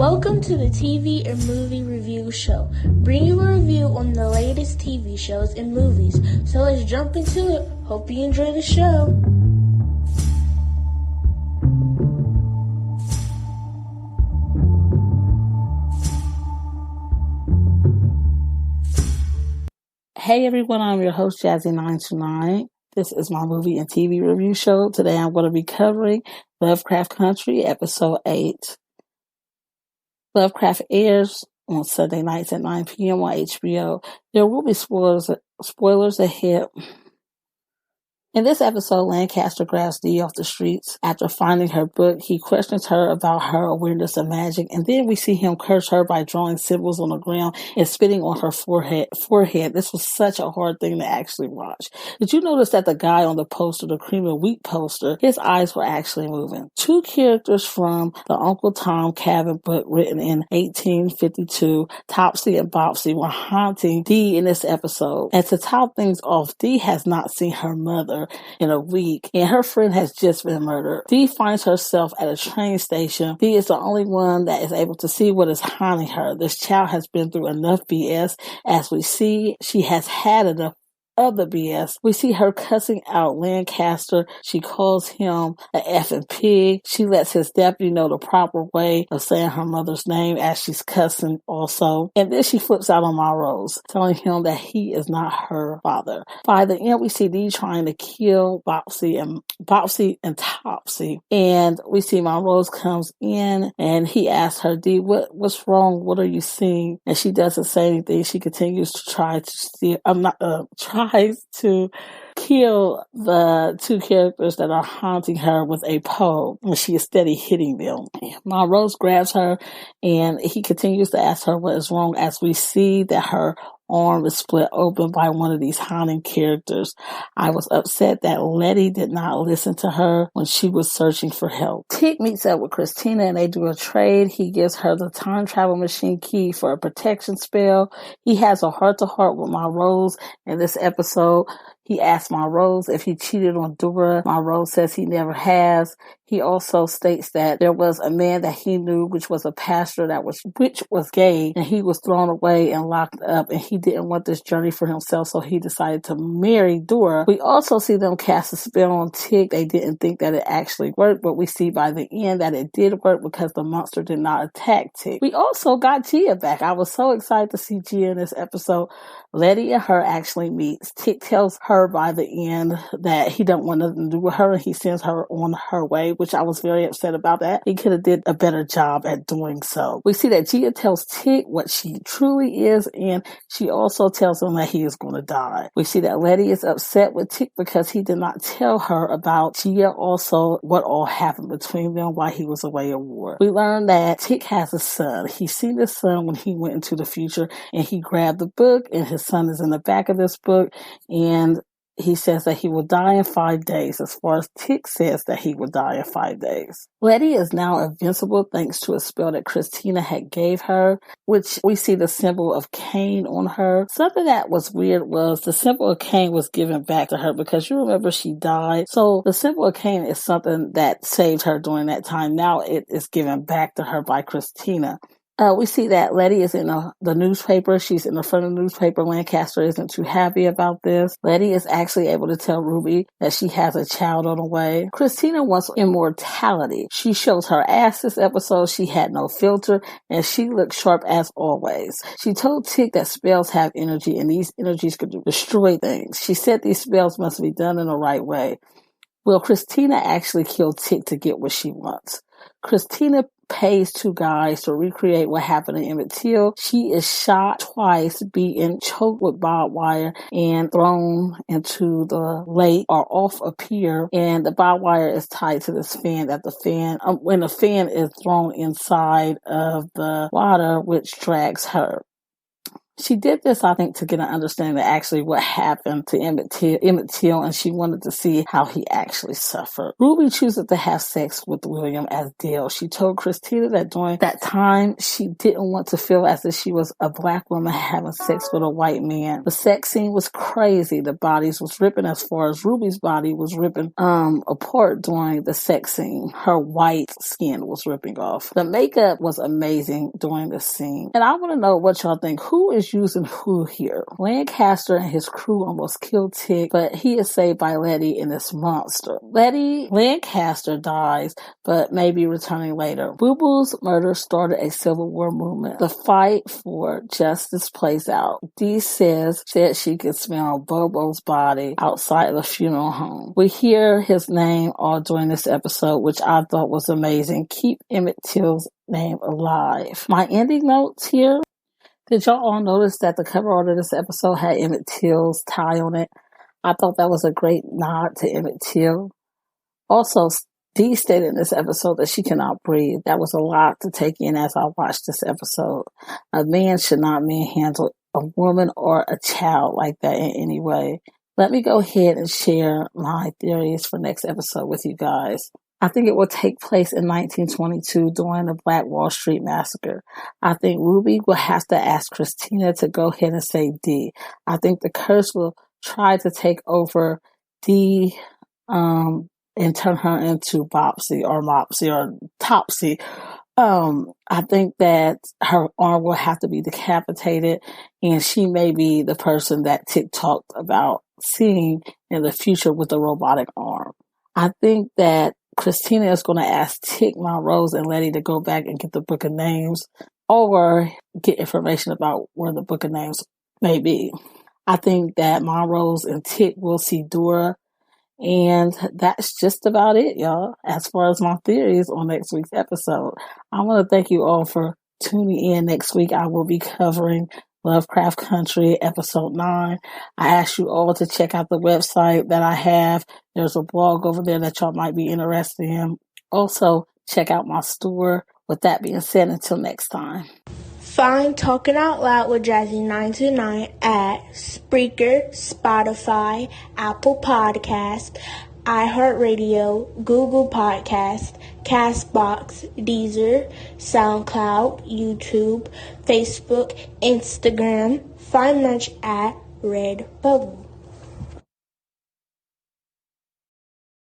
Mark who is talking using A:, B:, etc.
A: Welcome to the TV and Movie Review Show, bringing you a review on the latest TV shows and movies. So let's jump into it. Hope you enjoy the show.
B: Hey everyone, I'm your host Jazzy929. This is my movie and TV review show. Today I'm going to be covering Lovecraft Country, episode 8. Lovecraft airs on Sunday nights at 9 p.m. on HBO. There will be spoilers ahead. In this episode, Lancaster grabs Dee off the streets. After finding her book, he questions her about her awareness of magic, and then we see him curse her by drawing symbols on the ground and spitting on her forehead. This was such a hard thing to actually watch. Did you notice that the guy on the poster, the cream of wheat poster, his eyes were actually moving? Two characters from the Uncle Tom Cabin book written in 1852, Topsy and Bopsy, were haunting Dee in this episode. And to top things off, Dee has not seen her mother in a week, and her friend has just been murdered. Dee finds herself at a train station. Dee is the only one that is able to see what is haunting her. This child has been through enough BS. As we see, she has had enough of the BS. We see her cussing out Lancaster. She calls him an effing pig. She lets his deputy know the proper way of saying her mother's name as she's cussing also. And then she flips out on Montrose, telling him that he is not her father. By the end, we see Dee trying to kill Bopsy and Topsy. And we see Montrose comes in and he asks her, Dee, what's wrong? What are you seeing? And she doesn't say anything. She continues to tries to kill the two characters that are haunting her with a pole, and she is steady hitting them. Montrose grabs her and he continues to ask her what is wrong, as we see that her arm is split open by one of these haunting characters. I was upset that Leti did not listen to her when she was searching for help. Tick meets up with Christina and they do a trade. He gives her the time travel machine key for a protection spell. He has a heart-to-heart with Montrose in this episode. He asks Montrose if he cheated on Dora. Montrose says he never has. He also states that there was a man that he knew, which was a pastor which was gay, and he was thrown away and locked up, and he didn't want this journey for himself, so he decided to marry Dora. We also see them cast a spell on Tick. They didn't think that it actually worked, but we see by the end that it did work because the monster did not attack Tick. We also got Ji-A back. I was so excited to see Ji-A in this episode. Leti and her actually meets. Tick tells her by the end that he don't want nothing to do with her, and he sends her on her way, which I was very upset about that. He could have did a better job at doing so. We see that Ji-A tells Tick what she truly is, and she also tells him that he is going to die. We see that Leti is upset with Tick because he did not tell her about Ji-A, also what all happened between them while he was away at war. We learn that Tick has a son. He seen his son when he went into the future, and he grabbed the book, and his son is in the back of this book, and he says that he will die in 5 days, as far as Tick says that he will die in 5 days. Leti is now invincible thanks to a spell that Christina had gave her, which we see the symbol of Cain on her. Something that was weird was the symbol of Cain was given back to her because you remember she died. So the symbol of Cain is something that saved her during that time. Now it is given back to her by Christina. We see that Leti is in the newspaper. She's in the front of the newspaper. Lancaster isn't too happy about this. Leti is actually able to tell Ruby that she has a child on the way. Christina wants immortality. She shows her ass this episode. She had no filter, and she looked sharp as always. She told Tick that spells have energy, and these energies could destroy things. She said these spells must be done in the right way. Well, Christina actually killed Tick to get what she wants. Christina pays two guys to recreate what happened to Emmett Till. She is shot twice, beaten, choked with barbed wire, and thrown into the lake or off a pier. And the barbed wire is tied to this fan. When the fan is thrown inside of the water, which drags her. She did this, I think, to get an understanding of actually what happened to Emmett Till, and she wanted to see how he actually suffered. Ruby chooses to have sex with William as Dale. She told Christina that during that time, she didn't want to feel as if she was a black woman having sex with a white man. The sex scene was crazy. The bodies was ripping as far as Ruby's body was ripping apart during the sex scene. Her white skin was ripping off. The makeup was amazing during the scene. And I want to know what y'all think. Who is using who here? Lancaster and his crew almost killed Tig, but he is saved by Leti and this monster. Lancaster dies, but may be returning later. Boo-Boo's murder started a civil war movement. The fight for justice plays out. Dee said she could smell Bobo's body outside the funeral home. We hear his name all during this episode, which I thought was amazing. Keep Emmett Till's name alive. My ending notes here. Did y'all all notice that the cover art of this episode had Emmett Till's tie on it? I thought that was a great nod to Emmett Till. Also, Dee stated in this episode that she cannot breathe. That was a lot to take in as I watched this episode. A man should not manhandle a woman or a child like that in any way. Let me go ahead and share my theories for next episode with you guys. I think it will take place in 1922 during the Black Wall Street Massacre. I think Ruby will have to ask Christina to go ahead and save Dee. I think the curse will try to take over Dee and turn her into Bopsy or Mopsy or Topsy. I think that her arm will have to be decapitated, and she may be the person that Tig talked about seeing in the future with the robotic arm. I think that Christina is going to ask Tig, Montrose, and Leti to go back and get the Book of Names or get information about where the Book of Names may be. I think that Montrose and Tig will see Dora, and that's just about it, y'all, as far as my theories on next week's episode. I want to thank you all for tuning in. Next week, I will be covering Lovecraft Country, episode 9. I ask you all to check out the website that I have. There's a blog over there that y'all might be interested in. Also, check out my store. With that being said, until next time.
A: Find Talking Out Loud with Jazzy 929 at Spreaker, Spotify, Apple Podcast, iHeartRadio, Google Podcast, Castbox, Deezer, SoundCloud, YouTube, Facebook, Instagram. Find merch at Redbubble.